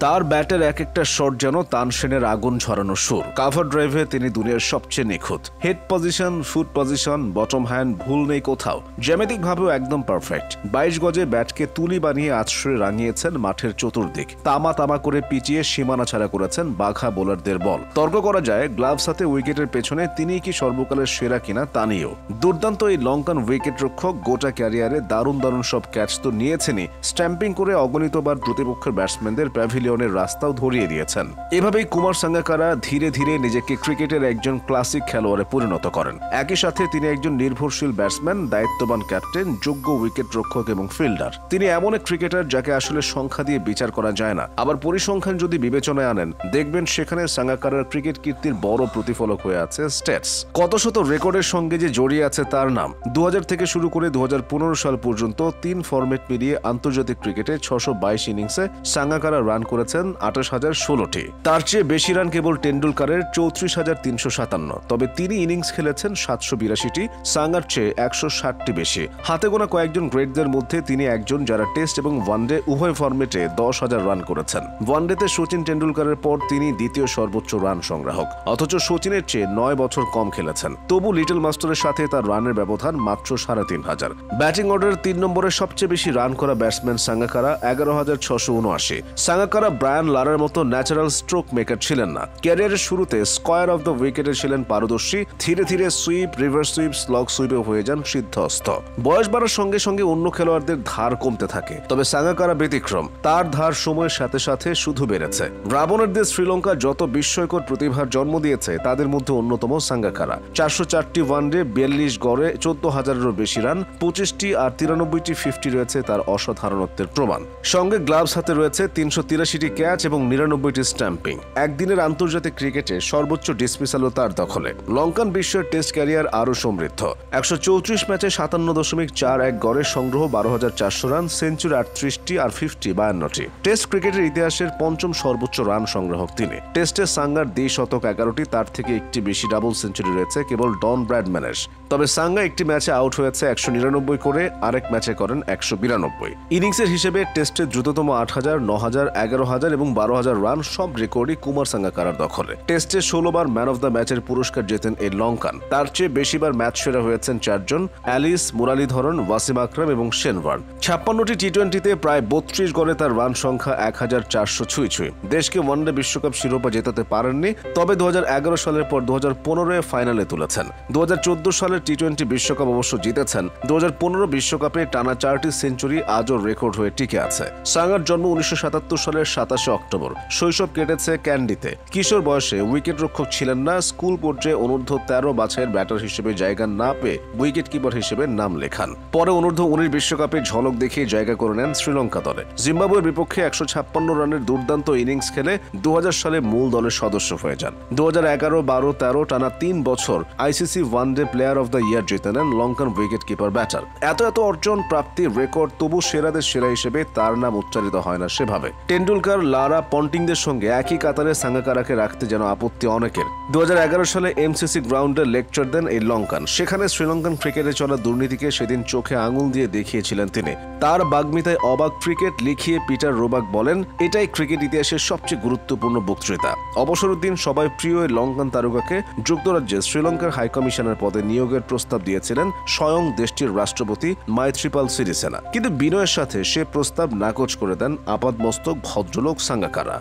তার ব্যাটের এক একটা শট যেন তানসেনের আগুন ঝরানো সুর। কাভার ড্রাইভে তিনি দুনিয়ার সবচেয়ে নিখুঁত। Head position, foot position, bottom hand ভুল নেই কোথাও। জ্যামিতিকভাবেও একদম পারফেক্ট। 22 গজে ব্যাটকে তুলি বানিয়ে আছড়ে রাঙিয়েছেন মাঠের চতুর্দিক। তামা তামা করে পিটিয়ে সীমানা ছাড়া করেছেন বাঘা বোলারদের বল। তর্ক করা যায় গ্লাভস হাতে উইকেটের পেছনে তিনিই কি সর্বকালের সেরা কিনা তা নিয়েও। দুর্দান্ত এই লঙ্কান উইকেট রক্ষক গোটা ক্যারিয়ারে দারুণ দারুণ সব ক্যাচ তো নিয়েছেনই, স্ট্যাম্পিং করে অগণিতবার প্রতিপক্ষের ব্যাটসম্যানদের প্যাভিলিয়নের রাস্তাও ধরিয়ে দিয়েছেন। এভাবেই কুমার সাঙ্গাকারা ধীরে ধীরে নিজেকে ক্রিকেটের একজন ক্লাসিক খেলোয়াড়ে পরিণত করেন। একই সাথে তিনি একজন নির্ভরশীল ব্যাটসম্যান, দায়িত্ববান ক্যাপ্টেন, যোগ্য উইকেট রক্ষক এবং ফিল্ডার। তিনি এমন এক ক্রিকেটার যাকে আসলে সংখ্যা দিয়ে বিচার করা যায় না। আবার পরিসংখ্যান যদি বিবেচনায় আনেন, দেখবেন সেখানে সাঙ্গাকারার ক্রিকেট কীর্তির বড় প্রতিফলক হয়ে আছে স্ট্যাটস। কত শত রেকর্ডের সঙ্গে যে জড়িয়ে আছে তার নাম। 2000 থেকে শুরু করে 2015 সাল পর্যন্ত 3 ফরম্যাট মিলিয়ে আন্তর্জাতিক ক্রিকেটে 622 ইনিংসে সাঙ্গাকারা রান করেছেন 28,016টি। তার চেয়ে বেশি রান কেবল টেন্ডুলকারের 34,357। তবে তিনি ইনিংস খেলেছেন 782টি, সাঙ্গার চেয়ে 160টি বেশি। হাতে গোনা কয়েকজন গ্রেটদের মধ্যে তিনি একজন যারা টেস্ট এবং ওয়ানডে উভয় ফরম্যাটে 10,000 রান করেছেন। ওয়ানডেতে সচিন টেন্ডুলকারের পর তিনি দ্বিতীয় সর্বোচ্চ রান সংগ্রাহক, অথচ সচিনের চেয়ে 9 বছর কম খেলেছেন। তবু লিটল মাস্টারের সাথে তার রানের ব্যবধান মাত্র 3,500। ব্যাটিং অর্ডারের 3 নম্বরে সবচেয়ে বেশি রান করা ব্যাটসম্যান সাঙ্গাকারা, 11,679। সাঙ্গাকারা ব্রায়ান লারার মতো ন্যাচারাল স্ট্রোক মেকার ছিলেন না। ক্যারিয়ারের শুরুতে স্কয়ার অফ দ্য উইকেটে ছিলেন পারদর্শী। ধীরে ধীরে সুইপ, রিভার্স সুইপ, স্লগ সুইপে হয়ে যান সিদ্ধহস্ত। বয়স বাড়ার সঙ্গে সঙ্গে অন্য খেলোয়াড়দের ধার কমতে থাকে, তবে সাঙ্গাকারা ব্যতিক্রম। তার ধার সময়ের সাথে সাথে শুধু বেড়েছে। রাবণের দেশ শ্রীলঙ্কা যত বিস্ময়কর প্রতিভার জন্ম দিয়েছে তাদের মধ্যে অন্যতম সাঙ্গাকারা। 404টি ওয়ানডে, 42 গড়ে, 14,000-এরও বেশি রান, 25টি আর 93টি 50 রয়েছে তার অসাধারণত্বের প্রমাণ। সঙ্গে গ্লাভস হাতে রয়েছে 383টি ক্যাচ এবং 99টি স্ট্যাম্পিং। একদিনের আন্তর্জাতিক ক্রিকেটে সর্বোচ্চ ডিসমিসালও তার দখলে। লঙ্কান বিশ্বের টেস্ট ক্যারিয়ার আরও সমৃদ্ধ। 134 ম্যাচে 57.41 গড়ে সংগ্রহ, 12,400 রান, সেঞ্চুরি 38টি আর 50 52টি। টেস্ট ক্রিকেটের ইতিহাসের 5ম সর্বোচ্চ রান সংগ্রাহক তিনি। টেস্টে সাঙ্গার 211টি, তার থেকে একটি বেশি ডাবল সেঞ্চুরি রয়েছে কেবল ডন ব্র্যাডম্যানের। তবে সাঙ্গা একটি ম্যাচে আউট হয়েছে 199 করে, আরেক ম্যাচে করেন 192। ইনিংসের হিসেবে টেস্টে দ্রুততম 8,000, 9,000, 11,000 এবং 12,000 রান সব রেকর্ডই কুমার সাঙ্গাকারার দখলে। টেস্টে 16 বার ম্যান অফ দ্য ম্যাচের পুরস্কার জেতেন এই লঙ্কান। তার চেয়ে বেশিবার ম্যাচ সেরা হয়েছেন 4 জন: অ্যালিস, মুরালীধরন, ওয়াসিম আকরাম এবং শেন ওয়ার্ন। 56টি টি-20তে প্রায় 32 গড়ে তার রান সংখ্যা 1,400 ছুঁই। দেশকে ওয়ানডে বিশ্বকাপ শিরোপা জেতাতে পারেননি, তবে 2011 সালের পর 2015-এ ফাইনালে তুলেছেন। 2014 সালের টি-20 বিশ্বকাপ অবশ্য জিতেছেন। 2015 বিশ্বকাপে টানা 4টি সেঞ্চুরি আজও রেকর্ড হয়ে টিকে আছে। সাঙ্গার জন্ম 1977 সালের 27 অক্টোবর। শৈশব কেটেছে ক্যান্ডিতে। কিশোর বয়সে উইকেট রক্ষক ছিলেন না। স্কুল পর্যায়ে অনূর্ধ্ব 13 বাছাইয়ের ব্যাটার হিসেবে জায়গা না পেয়ে উইকেট কিপার হিসেবে নাম লেখান। পরে অনূর্ধ্ব 19 বিশ্বকাপে ঝলক দেখিয়ে জায়গা করে নেন শ্রীলঙ্কা দলে। জিম্বাবুয়ের বিপক্ষে 156 রানের দুর্দান্ত ইনিংস খেলে 2000 সালে মূল দলের সদস্য হয়ে যান। 2011, 12, 13 টানা 3 বছর ICC one day player of the year জিতে নেন লঙ্কান উইকেট কিপার ব্যাটার। এত অর্জন, প্রাপ্তি, রেকর্ড, তবু সেরাদের সেরা হিসেবে তার নাম উচ্চারিত হয় না সেভাবে। টেন্ডুলকার, লারা, পন্টিংদের সঙ্গে একই কাতারে সাঙ্গাকারাকে রাখতে যেন আপত্তি অনেকের। 2011 সালে এমসিসি গ্রাউন্ডে লেকচার দেন এই লঙ্কান। সেখানে শ্রীলঙ্কান ক্রিকেটে চলা দুর্নীতিকে সেদিন চোখে আঙুল দিয়ে দেখিয়েছিলেন তিনি। তার বাগ্মিতায় অবাক ক্রিকেট লিখিয়ে পিটার রোবাক বলেন, এটাই ক্রিকেট ইতিহাসের সবচেয়ে গুরুত্বপূর্ণ বক্তৃতা। অবসরের দিন সবাই প্রিয় এই লঙ্কান তারকাকে যুক্তরাজ্যে শ্রীলঙ্কার হাইকমিশনার পদে নিয়োগের প্রস্তাব দিয়েছিলেন স্বয়ং দেশটির রাষ্ট্রপতি মাইথ্রিপাল সিরিসেনা। কিন্তু বিনয়ের সাথে সে প্রস্তাব নাকচ করে দেন আপাদমস্তক ভদ্রলোক সাঙ্গাকারা।